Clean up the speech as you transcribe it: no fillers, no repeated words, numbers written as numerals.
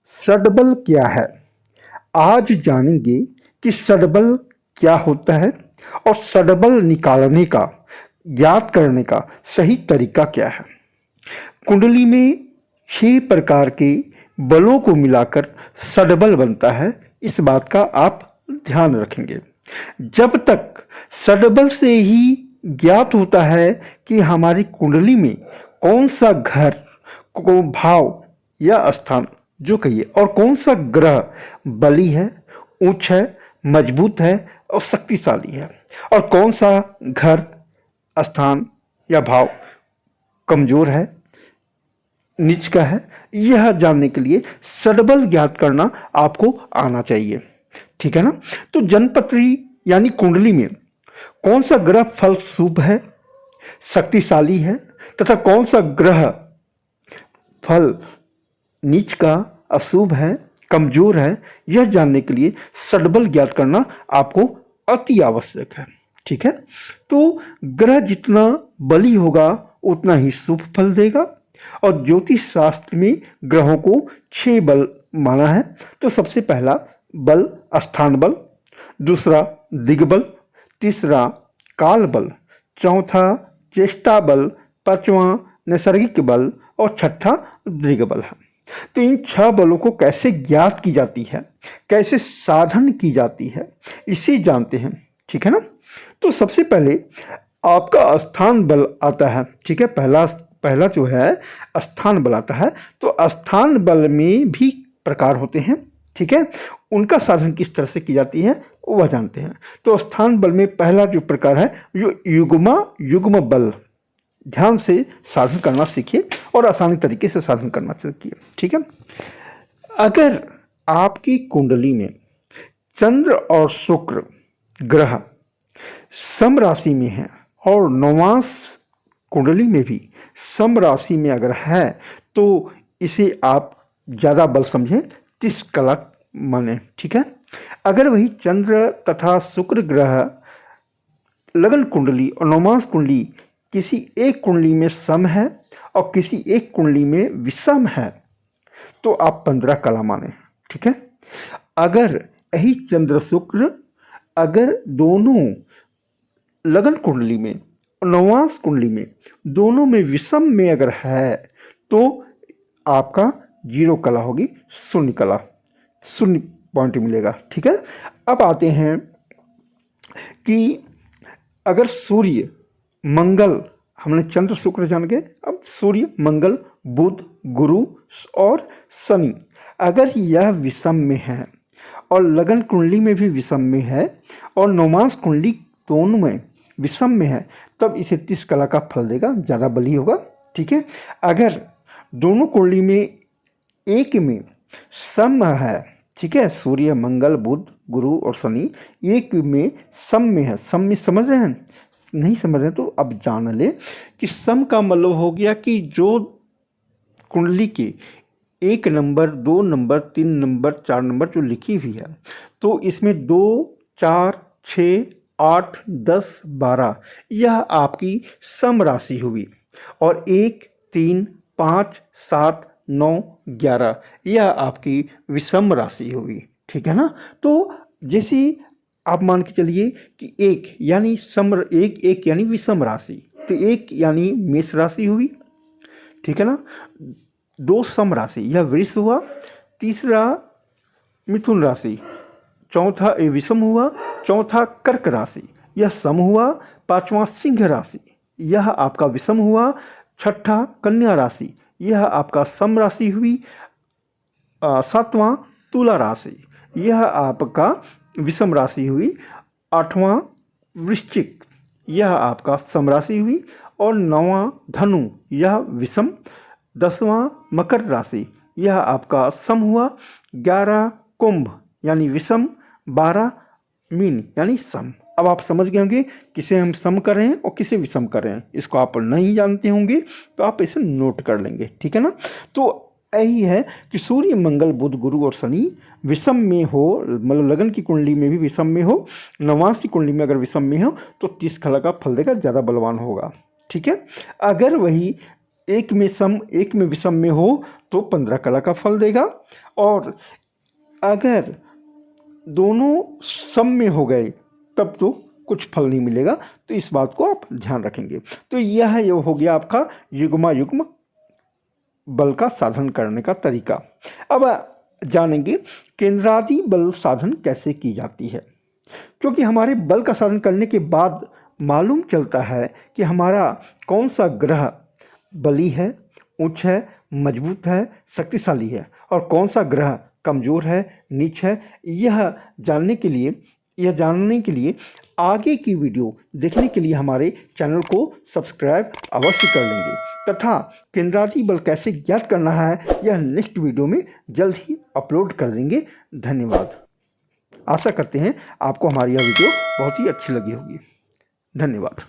सडबल क्या है? आज जानेंगे कि सडबल क्या होता है और सडबल निकालने का, ज्ञात करने का सही तरीका क्या है। कुंडली में 6 प्रकार के बलों को मिलाकर सडबल बनता है। इस बात का आप ध्यान रखेंगे। जब तक सडबल से ही ज्ञात होता है कि हमारी कुंडली में कौन सा घर को भाव या स्थान जो कहिए और कौन सा ग्रह बली है, उच्च है, मजबूत है और शक्तिशाली है, और कौन सा घर, स्थान या भाव कमजोर है, नीच का है, यह जानने के लिए सडबल ज्ञात करना आपको आना चाहिए। ठीक है ना। तो जनपत्री यानी कुंडली में कौन सा ग्रह फल शुभ है, शक्तिशाली है, तथा कौन सा ग्रह फल नीच का, अशुभ है, कमजोर है, यह जानने के लिए सडबल ज्ञात करना आपको अति आवश्यक है। ठीक है। तो ग्रह जितना बली होगा उतना ही शुभ फल देगा। और ज्योतिष शास्त्र में ग्रहों को 6 बल माना है। तो सबसे पहला बल स्थान बल, दूसरा दिग्बल, तीसरा काल बल, चौथा चेष्टा बल, पांचवा नैसर्गिक बल और छठा दृग्बल है। तो इन 6 बलों को कैसे ज्ञात की जाती है, कैसे साधन की जाती है, इसे जानते हैं। ठीक है ना। तो सबसे पहले आपका स्थान बल आता है। ठीक है। पहला जो है स्थान बल आता है। तो स्थान बल में भी प्रकार होते हैं। ठीक है। उनका साधन किस तरह से की जाती है वह जानते हैं। तो स्थान बल में पहला जो प्रकार है जो युग्म बल, ध्यान से साधन करना सीखिए और आसानी तरीके से साधन करना सीखिए। ठीक है। अगर आपकी कुंडली में चंद्र और शुक्र ग्रह सम राशि में है और नवांश कुंडली में भी सम राशि में अगर है तो इसे आप ज़्यादा बल समझें, 30 कला माने। ठीक है। अगर वही चंद्र तथा शुक्र ग्रह लगन कुंडली और नवांश कुंडली किसी एक कुंडली में सम है और किसी एक कुंडली में विषम है तो आप 15 कला माने। ठीक है। अगर यही चंद्र शुक्र अगर दोनों लगन कुंडली में और नवांश कुंडली में दोनों में विषम में अगर है तो आपका 0 कला होगी, 0 कला, 0 पॉइंट मिलेगा। ठीक है। अब आते हैं कि अगर सूर्य मंगल, हमने चंद्र शुक्र जान गए, अब सूर्य मंगल बुध गुरु और शनि अगर यह विषम में है और लगन कुंडली में भी विषम में है और नवमांश कुंडली दोनों में विषम में है तब इसे 30 कला का फल देगा, ज़्यादा बली होगा। ठीक है। अगर दोनों कुंडली में एक में सम है, ठीक है, सूर्य मंगल बुध गुरु और शनि एक में सम में है, सम में समझ रहे हैं, नहीं समझ रहे तो अब जान ले कि सम का मतलब हो गया कि जो कुंडली के 1 नंबर 2 नंबर 3 नंबर 4 नंबर जो लिखी हुई है तो इसमें 2 4 6 8 10 12 यह आपकी सम राशि हुई और 1 3 5 7 9 11 यह आपकी विषम राशि हुई। ठीक है ना। तो जैसे आप मान के चलिए कि 1 यानी एक यानी विषम राशि, तो 1 यानी मेष राशि हुई। ठीक है ना। 2 सम राशि यह वृष हुआ, तीसरा मिथुन राशि, चौथा विषम हुआ, चौथा कर्क राशि यह सम हुआ, पांचवा सिंह राशि यह आपका विषम हुआ, छठा कन्या राशि यह आपका सम राशि हुई, सातवां तुला राशि यह आपका विषम राशि हुई, आठवां वृश्चिक यह आपका सम राशि हुई और 9वां धनु यह विषम, 10वां मकर राशि यह आपका सम हुआ, 11 कुंभ यानी विषम, 12 मीन यानी सम। अब आप समझ गए होंगे किसे हम सम कर रहे हैं और किसे विषम कर रहे हैं। इसको आप नहीं जानते होंगे तो आप इसे नोट कर लेंगे। ठीक है ना। तो यही है कि सूर्य मंगल बुध गुरु और शनि विषम में हो, मतलब लगन की कुंडली में भी विषम में हो, नवांश की कुंडली में अगर विषम में हो तो 30 कला का फल देगा, ज़्यादा बलवान होगा। ठीक है। अगर वही एक में सम एक में विषम में हो तो 15 कला का फल देगा, और अगर दोनों सम में हो गए तब तो कुछ फल नहीं मिलेगा। तो इस बात को आप ध्यान रखेंगे। तो यह हो गया आपका युग्मायुग्म बल का साधन करने का तरीका। अब जानेंगे केंद्रादि बल साधन कैसे की जाती है, क्योंकि हमारे बल का साधन करने के बाद मालूम चलता है कि हमारा कौन सा ग्रह बली है, उच्च है, मजबूत है, शक्तिशाली है, और कौन सा ग्रह कमज़ोर है, नीच है। यह जानने के लिए आगे की वीडियो देखने के लिए हमारे चैनल को सब्सक्राइब अवश्य कर लेंगे, तथा केंद्रादि बल कैसे ज्ञात करना है यह नेक्स्ट वीडियो में जल्द ही अपलोड कर देंगे। धन्यवाद। आशा करते हैं आपको हमारी यह वीडियो बहुत ही अच्छी लगी होगी। धन्यवाद।